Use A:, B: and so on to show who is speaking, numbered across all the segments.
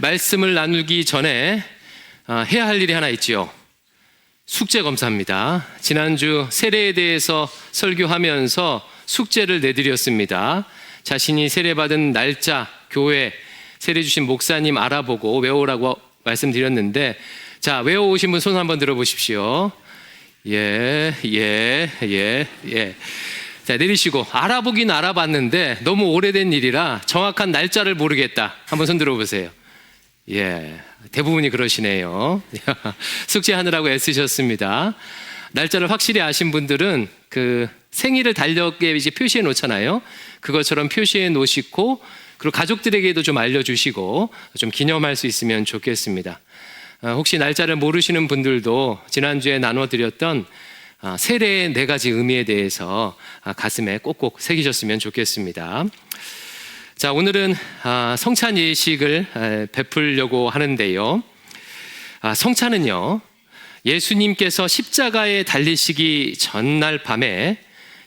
A: 말씀을 나누기 전에 해야 할 일이 하나 있지요. 숙제 검사입니다. 지난주 세례에 대해서 설교하면서 숙제를 내드렸습니다. 자신이 세례받은 날짜, 교회, 세례 주신 목사님 알아보고 외우라고 말씀드렸는데, 자, 외워오신 분 손 한번 들어보십시오. 예. 자, 내리시고, 알아보긴 알아봤는데 너무 오래된 일이라 정확한 날짜를 모르겠다. 한번 손 들어보세요. 예, 대부분이 그러시네요. 숙제하느라고 애쓰셨습니다. 날짜를 확실히 아신 분들은 그 생일을 달력에 이제 표시해 놓잖아요. 그것처럼 표시해 놓으시고, 그리고 가족들에게도 좀 알려주시고 좀 기념할 수 있으면 좋겠습니다. 혹시 날짜를 모르시는 분들도 지난주에 나눠드렸던 세례의 4가지 의미에 대해서 가슴에 꼭꼭 새기셨으면 좋겠습니다. 자, 오늘은 성찬 예식을 베풀려고 하는데요. 성찬은요, 예수님께서 십자가에 달리시기 전날 밤에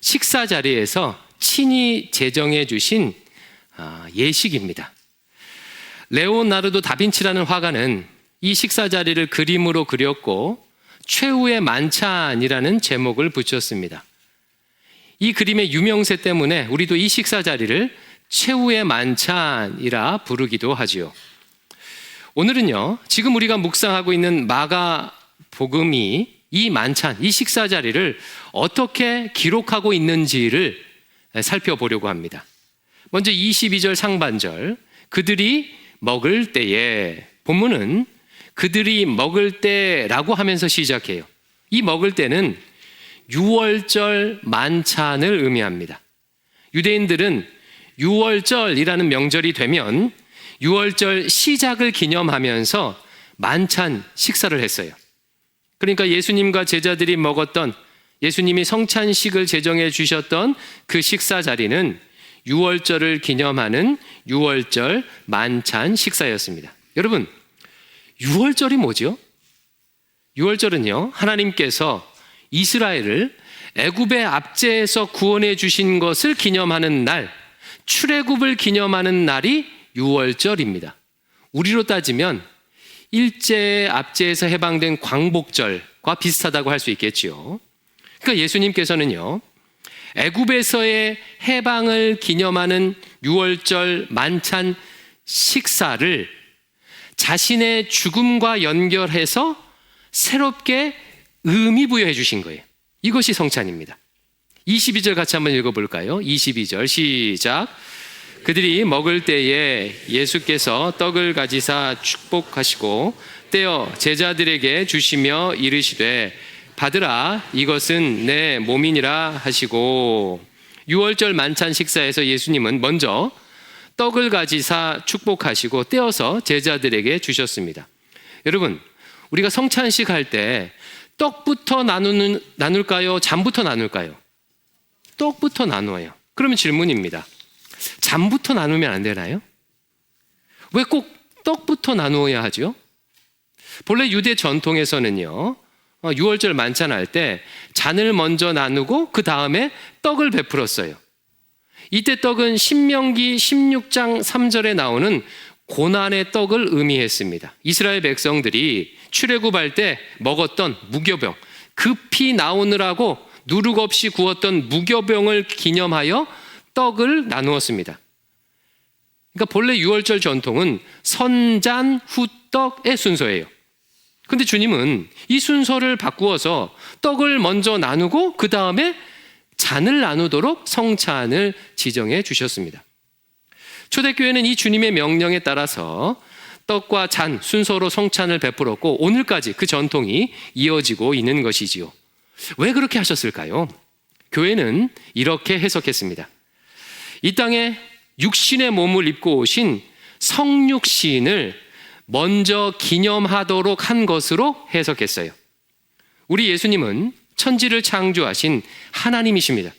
A: 식사 자리에서 친히 제정해 주신 예식입니다. 레오나르도 다빈치라는 화가는 이 식사 자리를 그림으로 그렸고 최후의 만찬이라는 제목을 붙였습니다. 이 그림의 유명세 때문에 우리도 이 식사 자리를 최후의 만찬이라 부르기도 하지요. 오늘은요, 지금 우리가 묵상하고 있는 마가복음이 이 만찬, 이 식사 자리를 어떻게 기록하고 있는지를 살펴보려고 합니다. 먼저 22절 상반절, 그들이 먹을 때에, 본문은 그들이 먹을 때라고 하면서 시작해요. 이 먹을 때는 유월절 만찬을 의미합니다. 유대인들은 유월절이라는 명절이 되면 유월절 시작을 기념하면서 만찬 식사를 했어요. 그러니까 예수님과 제자들이 먹었던, 예수님이 성찬식을 제정해 주셨던 그 식사 자리는 유월절을 기념하는 유월절 만찬 식사였습니다. 여러분, 유월절이 뭐죠? 유월절은요, 하나님께서 이스라엘을 애굽의 압제에서 구원해 주신 것을 기념하는 날, 출애굽을 기념하는 날이 유월절입니다. 우리로 따지면 일제의 압제에서 해방된 광복절과 비슷하다고 할 수 있겠지요. 그러니까 예수님께서는요, 애굽에서의 해방을 기념하는 유월절 만찬 식사를 자신의 죽음과 연결해서 새롭게 의미 부여해 주신 거예요. 이것이 성찬입니다. 22절 같이 한번 읽어볼까요? 22절 시작. 그들이 먹을 때에 예수께서 떡을 가지사 축복하시고 떼어 제자들에게 주시며 이르시되 받으라, 이것은 내 몸이니라 하시고, 유월절 만찬 식사에서 예수님은 먼저 떡을 가지사 축복하시고 떼어서 제자들에게 주셨습니다. 여러분, 우리가 성찬식 할 때 떡부터 나눌까요? 잠부터 나눌까요? 떡부터 나누어요. 그러면 질문입니다. 잠부터 나누면 안 되나요? 왜 꼭 떡부터 나누어야 하죠? 본래 유대 전통에서는요, 유월절 만찬할 때 잔을 먼저 나누고 그 다음에 떡을 베풀었어요. 이때 떡은 신명기 16장 3절에 나오는 고난의 떡을 의미했습니다. 이스라엘 백성들이 출애굽할 때 먹었던 무교병, 급히 나오느라고 누룩 없이 구웠던 무교병을 기념하여 떡을 나누었습니다. 그러니까 본래 유월절 전통은 선잔 후떡의 순서예요. 근데 주님은 이 순서를 바꾸어서 떡을 먼저 나누고 그 다음에 잔을 나누도록 성찬을 지정해 주셨습니다. 초대교회는 이 주님의 명령에 따라서 떡과 잔 순서로 성찬을 베풀었고 오늘까지 그 전통이 이어지고 있는 것이지요. 왜 그렇게 하셨을까요? 교회는 이렇게 해석했습니다. 이 땅에 육신의 몸을 입고 오신 성육신을 먼저 기념하도록 한 것으로 해석했어요. 우리 예수님은 천지를 창조하신 하나님이십니다.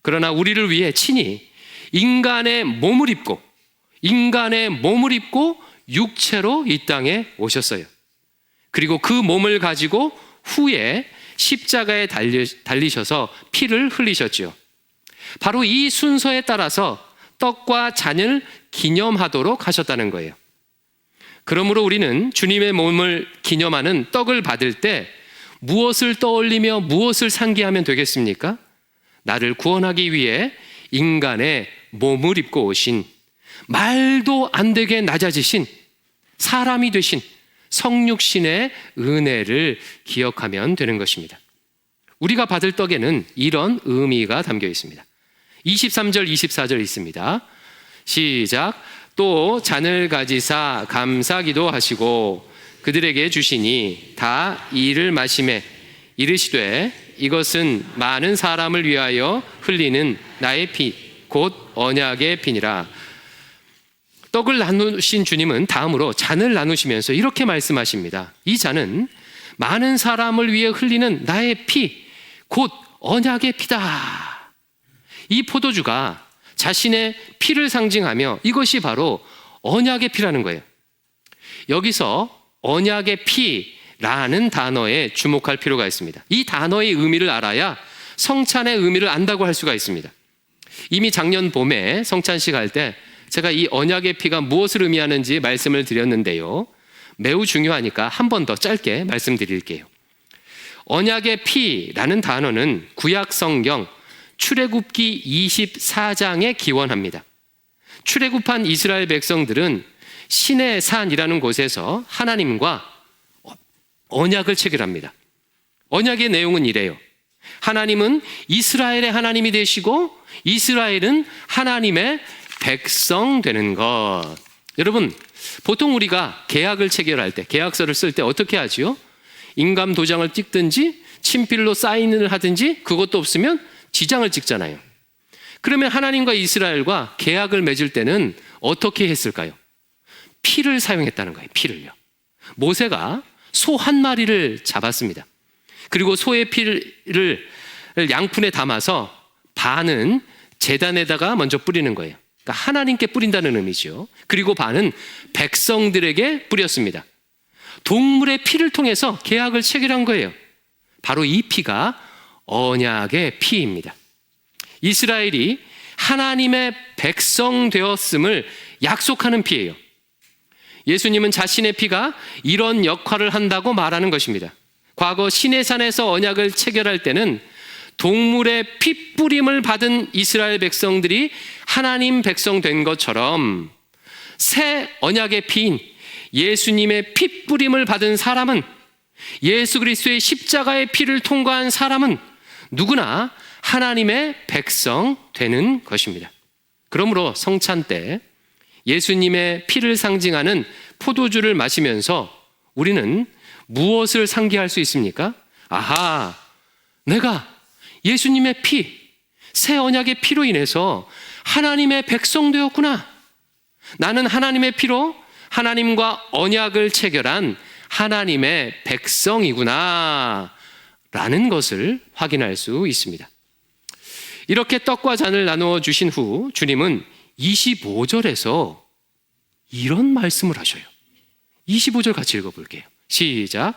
A: 그러나 우리를 위해 친히 인간의 몸을 입고 육체로 이 땅에 오셨어요. 그리고 그 몸을 가지고 후에 십자가에 달리셔서 피를 흘리셨죠. 바로 이 순서에 따라서 떡과 잔을 기념하도록 하셨다는 거예요. 그러므로 우리는 주님의 몸을 기념하는 떡을 받을 때 무엇을 떠올리며 무엇을 상기하면 되겠습니까? 나를 구원하기 위해 인간의 몸을 입고 오신, 말도 안 되게 낮아지신, 사람이 되신 성육신의 은혜를 기억하면 되는 것입니다. 우리가 받을 떡에는 이런 의미가 담겨 있습니다. 23절, 24절 있습니다. 시작. 또 잔을 가지사 감사기도 하시고 그들에게 주시니 다 이를 마시매 이르시되 이것은 많은 사람을 위하여 흘리는 나의 피 곧 언약의 피니라. 떡을 나누신 주님은 다음으로 잔을 나누시면서 이렇게 말씀하십니다. 이 잔은 많은 사람을 위해 흘리는 나의 피 곧 언약의 피다. 이 포도주가 자신의 피를 상징하며 이것이 바로 언약의 피라는 거예요. 여기서 언약의 피라는 단어에 주목할 필요가 있습니다. 이 단어의 의미를 알아야 성찬의 의미를 안다고 할 수가 있습니다. 이미 작년 봄에 성찬식 할 때 제가 이 언약의 피가 무엇을 의미하는지 말씀을 드렸는데요. 매우 중요하니까 한 번 더 짧게 말씀드릴게요. 언약의 피라는 단어는 구약 성경 출애굽기 24장에 기원합니다. 출애굽한 이스라엘 백성들은 시내 산이라는 곳에서 하나님과 언약을 체결합니다. 언약의 내용은 이래요. 하나님은 이스라엘의 하나님이 되시고 이스라엘은 하나님의 백성 되는 것. 여러분, 보통 우리가 계약을 체결할 때, 계약서를 쓸 때 어떻게 하지요? 인감 도장을 찍든지 친필로 사인을 하든지, 그것도 없으면 지장을 찍잖아요. 그러면 하나님과 이스라엘과 계약을 맺을 때는 어떻게 했을까요? 피를 사용했다는 거예요. 피를요. 모세가 소 한 마리를 잡았습니다. 그리고 소의 피를 양푼에 담아서 반은 제단에다가 먼저 뿌리는 거예요. 그러니까 하나님께 뿌린다는 의미죠. 그리고 반은 백성들에게 뿌렸습니다. 동물의 피를 통해서 계약을 체결한 거예요. 바로 이 피가 언약의 피입니다. 이스라엘이 하나님의 백성 되었음을 약속하는 피예요. 예수님은 자신의 피가 이런 역할을 한다고 말하는 것입니다. 과거 시내산에서 언약을 체결할 때는 동물의 핏뿌림을 받은 이스라엘 백성들이 하나님 백성 된 것처럼 새 언약의 피인 예수님의 핏뿌림을 받은 사람은, 예수 그리스도의 십자가의 피를 통과한 사람은 누구나 하나님의 백성 되는 것입니다. 그러므로 성찬 때 예수님의 피를 상징하는 포도주를 마시면서 우리는 무엇을 상기할 수 있습니까? 아하, 내가 예수님의 피, 새 언약의 피로 인해서 하나님의 백성 되었구나. 나는 하나님의 피로 하나님과 언약을 체결한 하나님의 백성이구나 라는 것을 확인할 수 있습니다. 이렇게 떡과 잔을 나누어 주신 후 주님은 25절에서 이런 말씀을 하셔요. 25절 같이 읽어볼게요. 시작.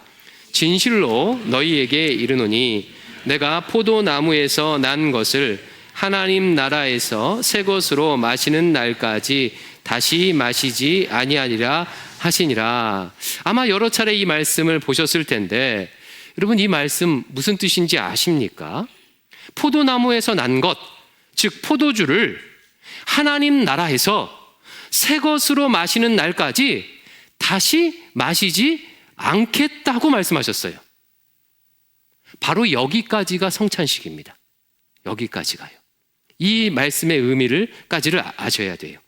A: 진실로 너희에게 이르노니 내가 포도나무에서 난 것을 하나님 나라에서 새 것으로 마시는 날까지 다시 마시지 아니하리라 하시니라. 아마 여러 차례 이 말씀을 보셨을 텐데 여러분, 이 말씀 무슨 뜻인지 아십니까? 포도나무에서 난 것, 즉 포도주를 하나님 나라에서 새 것으로 마시는 날까지 다시 마시지 않겠다고 말씀하셨어요. 바로 여기까지가 성찬식입니다. 여기까지가요. 이 말씀의 의미를까지를 아셔야 돼요.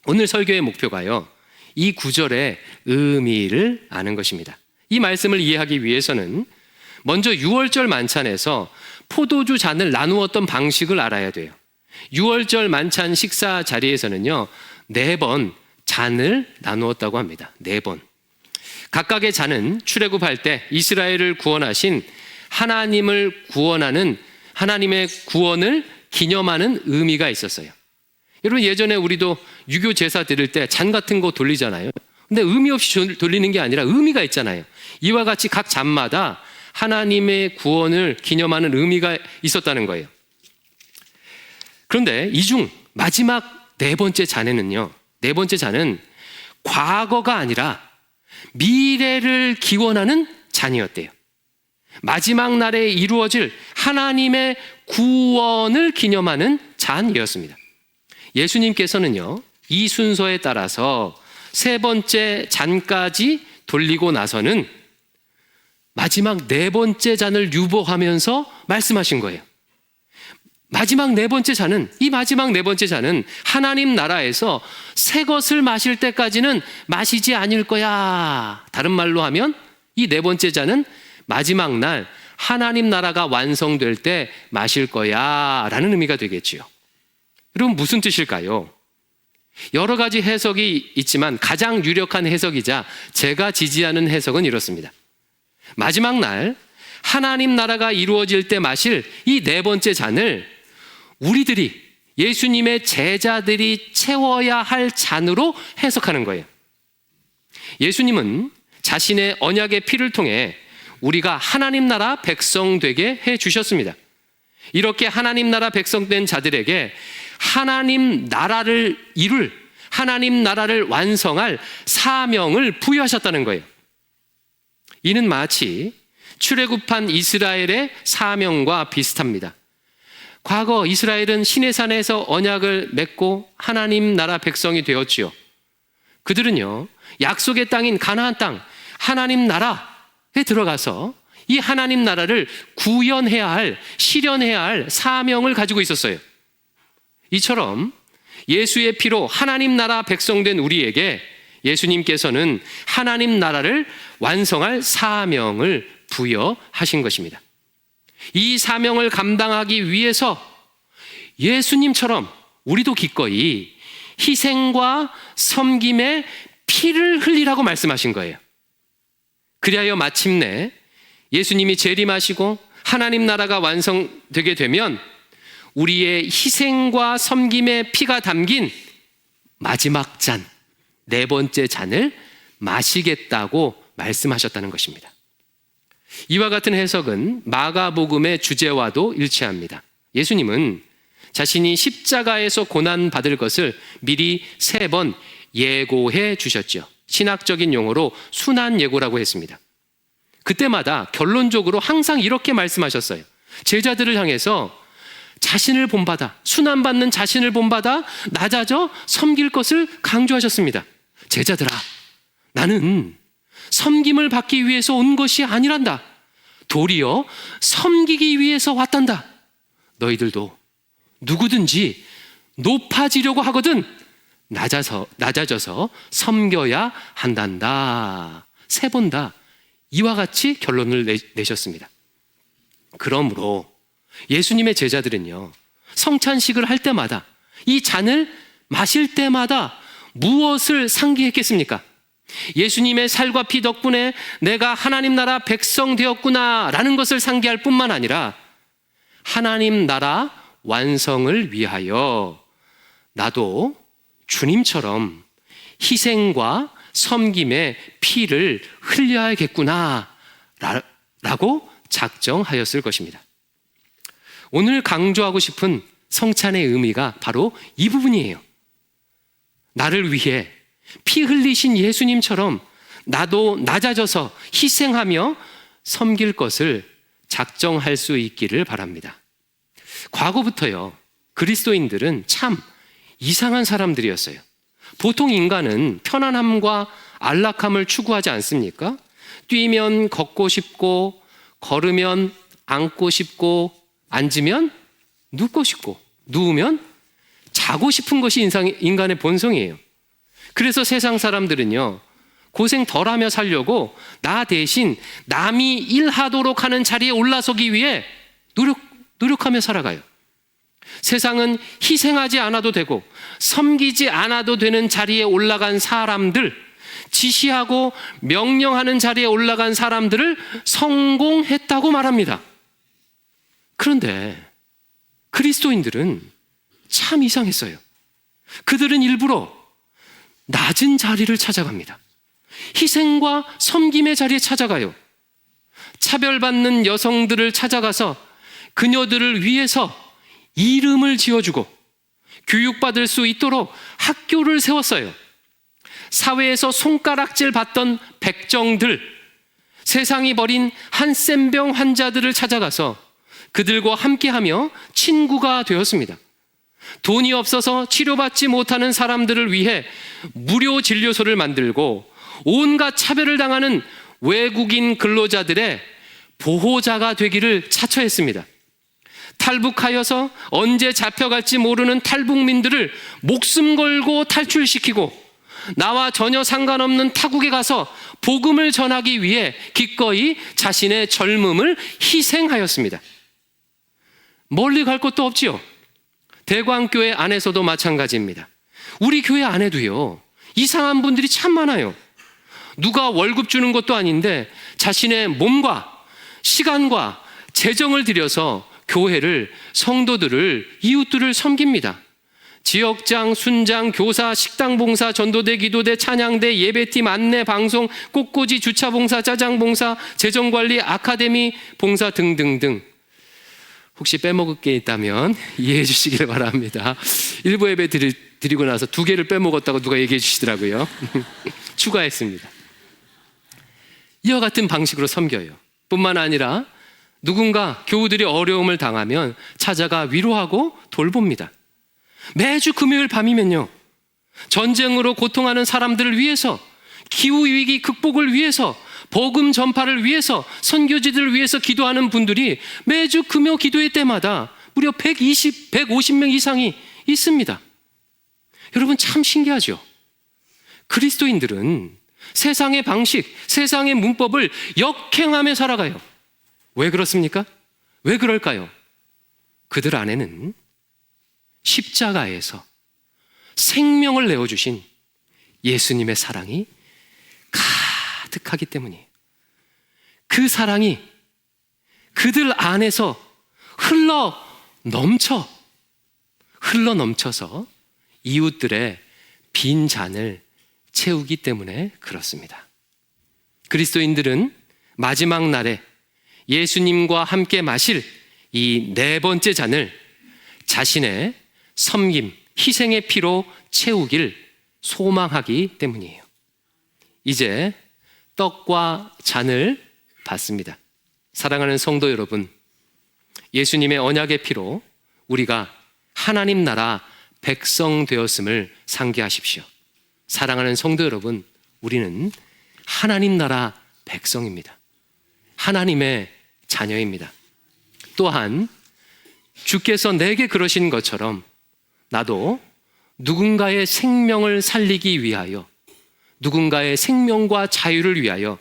A: 오늘 설교의 목표가요, 이 구절의 의미를 아는 것입니다. 이 말씀을 이해하기 위해서는 먼저 유월절 만찬에서 포도주 잔을 나누었던 방식을 알아야 돼요. 유월절 만찬 식사 자리에서는요, 4번 잔을 나누었다고 합니다. 4번. 각각의 잔은 출애굽할 때 이스라엘을 구원하신 하나님을 구원하는, 하나님의 구원을 기념하는 의미가 있었어요. 여러분, 예전에 우리도 유교 제사 드릴 때 잔 같은 거 돌리잖아요. 근데 의미 없이 돌리는 게 아니라 의미가 있잖아요. 이와 같이 각 잔마다 하나님의 구원을 기념하는 의미가 있었다는 거예요. 그런데 이 중 마지막 4번째 잔에는요, 4번째 잔은 과거가 아니라 미래를 기원하는 잔이었대요. 마지막 날에 이루어질 하나님의 구원을 기념하는 잔이었습니다. 예수님께서는요, 이 순서에 따라서 세 번째 잔까지 돌리고 나서는 마지막 네 번째 잔을 유보하면서 말씀하신 거예요. 마지막 네 번째 잔은, 이 마지막 네 번째 잔은 하나님 나라에서 새 것을 마실 때까지는 마시지 않을 거야. 다른 말로 하면 이 네 번째 잔은 마지막 날 하나님 나라가 완성될 때 마실 거야 라는 의미가 되겠지요. 그럼 무슨 뜻일까요? 여러 가지 해석이 있지만 가장 유력한 해석이자 제가 지지하는 해석은 이렇습니다. 마지막 날 하나님 나라가 이루어질 때 마실 이 네 번째 잔을 우리들이, 예수님의 제자들이 채워야 할 잔으로 해석하는 거예요. 예수님은 자신의 언약의 피를 통해 우리가 하나님 나라 백성 되게 해 주셨습니다. 이렇게 하나님 나라 백성 된 자들에게 하나님 나라를 이룰, 하나님 나라를 완성할 사명을 부여하셨다는 거예요. 이는 마치 출애굽한 이스라엘의 사명과 비슷합니다. 과거 이스라엘은 시내산에서 언약을 맺고 하나님 나라 백성이 되었지요. 그들은요, 약속의 땅인 가나안 땅, 하나님 나라에 들어가서 이 하나님 나라를 구현해야 할, 실현해야 할 사명을 가지고 있었어요. 이처럼 예수의 피로 하나님 나라 백성된 우리에게 예수님께서는 하나님 나라를 완성할 사명을 부여하신 것입니다. 이 사명을 감당하기 위해서 예수님처럼 우리도 기꺼이 희생과 섬김의 피를 흘리라고 말씀하신 거예요. 그리하여 마침내 예수님이 재림하시고 하나님 나라가 완성되게 되면 우리의 희생과 섬김의 피가 담긴 마지막 잔, 네 번째 잔을 마시겠다고 말씀하셨다는 것입니다. 이와 같은 해석은 마가복음의 주제와도 일치합니다. 예수님은 자신이 십자가에서 고난받을 것을 미리 3번 예고해 주셨죠. 신학적인 용어로 순환예고라고 했습니다. 그때마다 결론적으로 항상 이렇게 말씀하셨어요. 제자들을 향해서 자신을 본받아, 순환받는 자신을 본받아 낮아져 섬길 것을 강조하셨습니다. 제자들아, 나는 섬김을 받기 위해서 온 것이 아니란다. 도리어 섬기기 위해서 왔단다. 너희들도 누구든지 높아지려고 하거든 낮아져서 섬겨야 한단다. 3번 다 이와 같이 결론을 내셨습니다. 그러므로 예수님의 제자들은요, 성찬식을 할 때마다, 이 잔을 마실 때마다 무엇을 상기했겠습니까? 예수님의 살과 피 덕분에 내가 하나님 나라 백성 되었구나 라는 것을 상기할 뿐만 아니라 하나님 나라 완성을 위하여 나도 주님처럼 희생과 섬김의 피를 흘려야겠구나 라고 작정하였을 것입니다. 오늘 강조하고 싶은 성찬의 의미가 바로 이 부분이에요. 나를 위해 피 흘리신 예수님처럼 나도 낮아져서 희생하며 섬길 것을 작정할 수 있기를 바랍니다. 과거부터요, 그리스도인들은 참 이상한 사람들이었어요. 보통 인간은 편안함과 안락함을 추구하지 않습니까? 뛰면 걷고 싶고, 걸으면 앉고 싶고, 앉으면 눕고 싶고, 누우면 자고 싶은 것이 인간의 본성이에요. 그래서 세상 사람들은요, 고생 덜하며 살려고 나 대신 남이 일하도록 하는 자리에 올라서기 위해 노력하며 살아가요. 세상은 희생하지 않아도 되고 섬기지 않아도 되는 자리에 올라간 사람들, 지시하고 명령하는 자리에 올라간 사람들을 성공했다고 말합니다. 그런데 그리스도인들은 참 이상했어요. 그들은 일부러 낮은 자리를 찾아갑니다. 희생과 섬김의 자리에 찾아가요. 차별받는 여성들을 찾아가서 그녀들을 위해서 이름을 지어주고 교육받을 수 있도록 학교를 세웠어요. 사회에서 손가락질 받던 백정들, 세상이 버린 한센병 환자들을 찾아가서 그들과 함께하며 친구가 되었습니다. 돈이 없어서 치료받지 못하는 사람들을 위해 무료 진료소를 만들고 온갖 차별을 당하는 외국인 근로자들의 보호자가 되기를 자처했습니다. 탈북하여서 언제 잡혀갈지 모르는 탈북민들을 목숨 걸고 탈출시키고 나와 전혀 상관없는 타국에 가서 복음을 전하기 위해 기꺼이 자신의 젊음을 희생하였습니다. 멀리 갈 것도 없지요. 대광교회 안에서도 마찬가지입니다. 우리 교회 안에도요, 이상한 분들이 참 많아요. 누가 월급 주는 것도 아닌데 자신의 몸과 시간과 재정을 들여서 교회를, 성도들을, 이웃들을 섬깁니다. 지역장, 순장, 교사, 식당 봉사, 전도대, 기도대, 찬양대, 예배팀, 안내, 방송, 꽃꽂이, 주차 봉사, 짜장 봉사, 재정관리, 아카데미 봉사 등등등. 혹시 빼먹을 게 있다면 이해해 주시길 바랍니다. 일부 예배 드리고 나서 2개를 빼먹었다고 누가 얘기해 주시더라고요. 추가했습니다. 이와 같은 방식으로 섬겨요. 뿐만 아니라 누군가 교우들이 어려움을 당하면 찾아가 위로하고 돌봅니다. 매주 금요일 밤이면요, 전쟁으로 고통하는 사람들을 위해서, 기후위기 극복을 위해서, 복음 전파를 위해서, 선교지들을 위해서 기도하는 분들이 매주 금요 기도회 때마다 무려 150명 이상이 있습니다. 여러분, 참 신기하죠? 그리스도인들은 세상의 방식, 세상의 문법을 역행하며 살아가요. 왜 그렇습니까? 왜 그럴까요? 그들 안에는 십자가에서 생명을 내어주신 예수님의 사랑이 가득하기 때문이에요. 그 사랑이 그들 안에서 흘러 넘쳐서 이웃들의 빈 잔을 채우기 때문에 그렇습니다. 그리스도인들은 마지막 날에 예수님과 함께 마실 이 4번째 잔을 자신의 섬김, 희생의 피로 채우길 소망하기 때문이에요. 이제 떡과 잔을 받습니다. 사랑하는 성도 여러분, 예수님의 언약의 피로 우리가 하나님 나라 백성 되었음을 상기하십시오. 사랑하는 성도 여러분, 우리는 하나님 나라 백성입니다. 하나님의 자녀입니다. 또한 주께서 내게 그러신 것처럼 나도 누군가의 생명을 살리기 위하여, 누군가의 생명과 자유를 위하여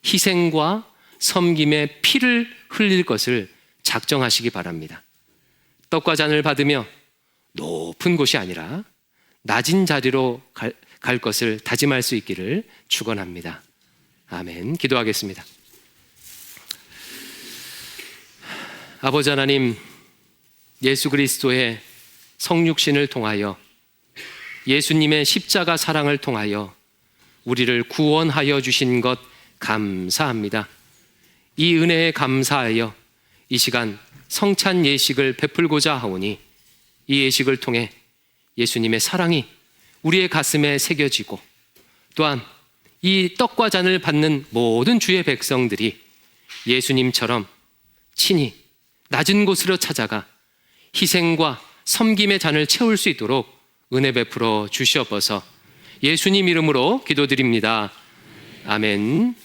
A: 희생과 섬김의 피를 흘릴 것을 작정하시기 바랍니다. 떡과 잔을 받으며 높은 곳이 아니라 낮은 자리로 갈 것을 다짐할 수 있기를 축원합니다. 아멘. 기도하겠습니다. 아버지 하나님, 예수 그리스도의 성육신을 통하여, 예수님의 십자가 사랑을 통하여 우리를 구원하여 주신 것 감사합니다. 이 은혜에 감사하여 이 시간 성찬 예식을 베풀고자 하오니, 이 예식을 통해 예수님의 사랑이 우리의 가슴에 새겨지고, 또한 이 떡과 잔을 받는 모든 주의 백성들이 예수님처럼 친히 낮은 곳으로 찾아가 희생과 섬김의 잔을 채울 수 있도록 은혜 베풀어 주시옵소서. 예수님 이름으로 기도드립니다. 아멘.